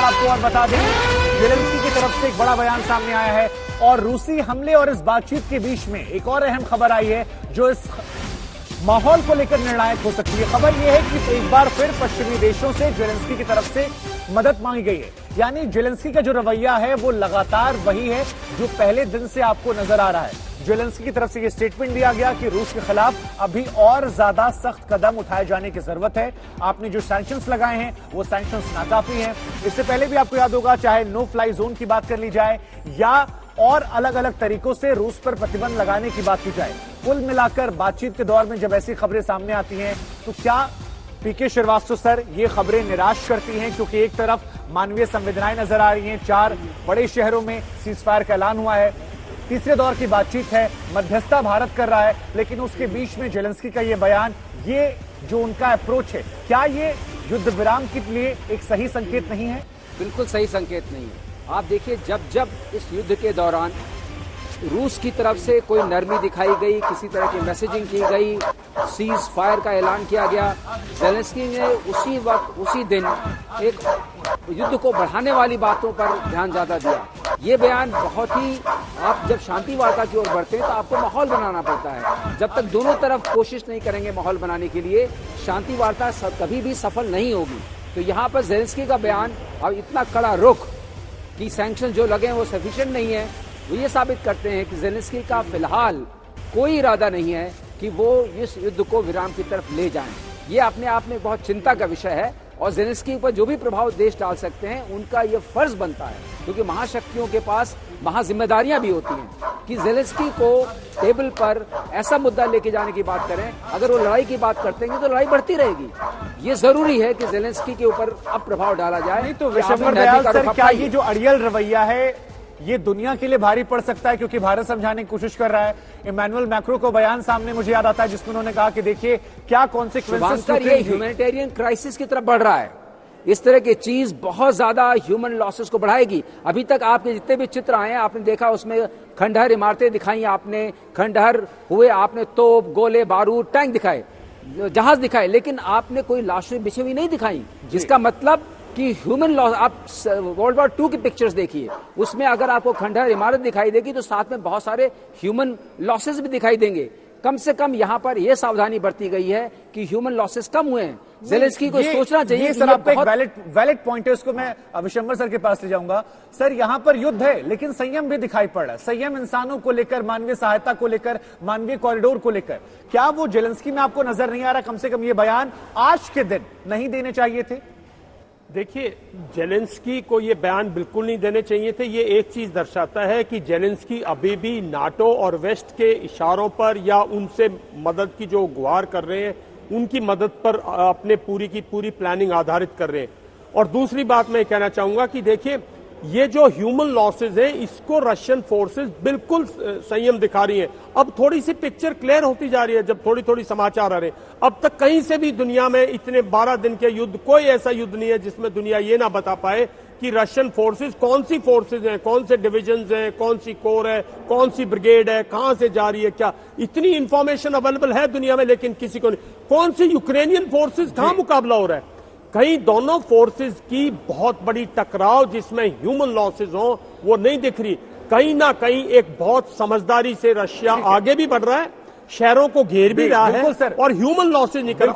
आपको और बता दें, ज़ेलेंस्की की तरफ से एक बड़ा बयान सामने आया है और रूसी हमले और इस बातचीत के बीच में एक और अहम खबर आई है जो इस माहौल को लेकर निर्णायक हो सकती है। खबर यह है कि एक बार फिर पश्चिमी देशों से ज़ेलेंस्की की तरफ से मदद मांगी गई है। यानी ज़ेलेंस्की का जो रवैया है वो लगातार वही है जो पहले दिन से आपको नजर आ रहा है। ज़ेलेंस्की की तरफ से यह स्टेटमेंट दिया गया कि रूस के खिलाफ अभी और ज्यादा सख्त कदम उठाए जाने की जरूरत है। आपने जो सैंक्शंस लगाए हैं वो सैंक्शंस नाकाफी हैं। इससे पहले भी आपको याद होगा, चाहे नो फ्लाई जोन की बात कर ली जाए या और अलग अलग तरीकों से रूस पर प्रतिबंध लगाने की बात की जाए, कुल मिलाकर बातचीत के दौर में जब ऐसी खबरें सामने आती हैं तो क्या पीके श्रीवास्तव सर ये खबरें निराश करती हैं? क्योंकि एक तरफ मानवीय संवेदनाएं नजर आ रही हैं, 4 बड़े शहरों में सीजफायर का ऐलान हुआ है, तीसरे दौर की बातचीत है, मध्यस्थता भारत कर रहा है, लेकिन उसके बीच में ज़ेलेंस्की का ये बयान, ये जो उनका अप्रोच है, क्या ये युद्ध विराम के लिए एक सही संकेत नहीं है? बिल्कुल सही संकेत नहीं है। आप देखिए, जब जब इस युद्ध के दौरान रूस की तरफ से कोई नरमी दिखाई गई, किसी तरह की मैसेजिंग की गई, सीज फायर का ऐलान किया गया, ज़ेलेंस्की ने उसी वक्त उसी दिन एक युद्ध को बढ़ाने वाली बातों पर ध्यान ज्यादा दिया। ये बयान बहुत ही, आप जब शांति वार्ता की ओर बढ़ते हैं तो आपको माहौल बनाना पड़ता है। जब तक दोनों तरफ कोशिश नहीं करेंगे माहौल बनाने के लिए, शांति वार्ता कभी भी सफल नहीं होगी। तो यहाँ पर ज़ेलेंस्की का बयान अब इतना कड़ा रुख कि सैंक्शन जो लगे हैं वो सफिशिएंट नहीं है, वो ये साबित करते हैं कि ज़ेलेंस्की का फिलहाल कोई इरादा नहीं है कि वो इस युद्ध को विराम की तरफ ले जाएं। ये अपने आप में बहुत चिंता का विषय है और ज़ेलेंस्की पर जो भी प्रभाव देश डाल सकते हैं उनका ये फर्ज बनता है, क्योंकि महाशक्तियों के पास महाजिम्मेदारियां भी होती हैं कि ज़ेलेंस्की को टेबल पर ऐसा मुद्दा लेके जाने की बात करें। अगर वो लड़ाई की बात करते हैं तो लड़ाई बढ़ती रहेगी। ये जरूरी है कि ज़ेलेंस्की के ऊपर अब प्रभाव डाला जाए। नहीं तो विशंबर दयाल सर, क्या ये जो अड़ियल रवैया है ये दुनिया के लिए भारी पड़ सकता है? क्योंकि भारत समझाने की कोशिश कर रहा है। इमैनुअल मैक्रो को बयान सामने मुझे याद आता है जिसमें उन्होंने कहा कि देखिए क्या कॉन्सिक्वेंसेस, ये ह्यूमैनिटेरियन क्राइसिस की तरफ बढ़ रहा है। इस तरह की चीज बहुत ज्यादा ह्यूमन लॉसेस को बढ़ाएगी। अभी तक आपके जितने भी चित्र आए हैं आपने देखा, उसमें खंडहर इमारतें दिखाई आपने, खंडहर हुए, आपने तोप, गोले, बारूद, टैंक दिखाए, जहाज दिखाए, लेकिन आपने कोई लाशें बिछी हुई नहीं दिखाई। जिसका मतलब कि ह्यूमन लॉस, आप वर्ल्ड वॉर 2 की पिक्चर्स देखिए, उसमें अगर आपको खंडहर इमारत दिखाई देगी तो साथ में बहुत सारे ह्यूमन लॉसेस भी दिखाई देंगे। कम से कम यहाँ पर यह सावधानी बरती गई है कि ह्यूमन लॉसेस कम हुए हैं। ज़ेलेंस्की को सोचना चाहिए। सर आपका एक वैलिड पॉइंट है, उसको मैं विशंबर सर के पास ले जाऊंगा। सर यहाँ पर युद्ध है लेकिन संयम भी दिखाई पड़ रहा है, संयम इंसानों को लेकर, मानवीय सहायता को लेकर, मानवीय कॉरिडोर को लेकर। क्या वो ज़ेलेंस्की में आपको नजर नहीं आ रहा? कम से कम ये बयान आज के दिन नहीं देने चाहिए थे। देखिए, ज़ेलेंस्की को ये बयान बिल्कुल नहीं देने चाहिए थे। ये एक चीज दर्शाता है कि ज़ेलेंस्की अभी भी नाटो और वेस्ट के इशारों पर या उनसे मदद की जो गुहार कर रहे हैं उनकी मदद पर अपने पूरी की पूरी प्लानिंग आधारित कर रहे हैं। और दूसरी बात मैं कहना चाहूंगा कि देखिए, ये जो ह्यूमन लॉसेज हैं इसको रशियन फोर्सेस बिल्कुल संयम दिखा रही हैं। अब थोड़ी सी पिक्चर क्लियर होती जा रही है जब थोड़ी थोड़ी समाचार आ रहे हैं। अब तक कहीं से भी दुनिया में इतने 12 दिन के युद्ध, कोई ऐसा युद्ध नहीं है जिसमें दुनिया ये ना बता पाए कि रशियन फोर्सेस कौन सी फोर्सेस हैं, कौन से डिविजन हैं, कौन सी कोर है, कौन सी ब्रिगेड है, कहां से जा रही है, क्या इतनी इंफॉर्मेशन अवेलेबल है दुनिया में, लेकिन किसी को नहीं। कौन सी यूक्रेनियन फोर्सेस, कहां मुकाबला हो रहा है? कहीं दोनों फोर्सेस की बहुत बड़ी टकराव जिसमें ह्यूमन लॉसेस हो वो नहीं दिख रही। कहीं ना कहीं एक बहुत समझदारी से रशिया आगे भी बढ़ रहा है, शहरों को घेर भी रहा है और ह्यूमन लॉसेस निकल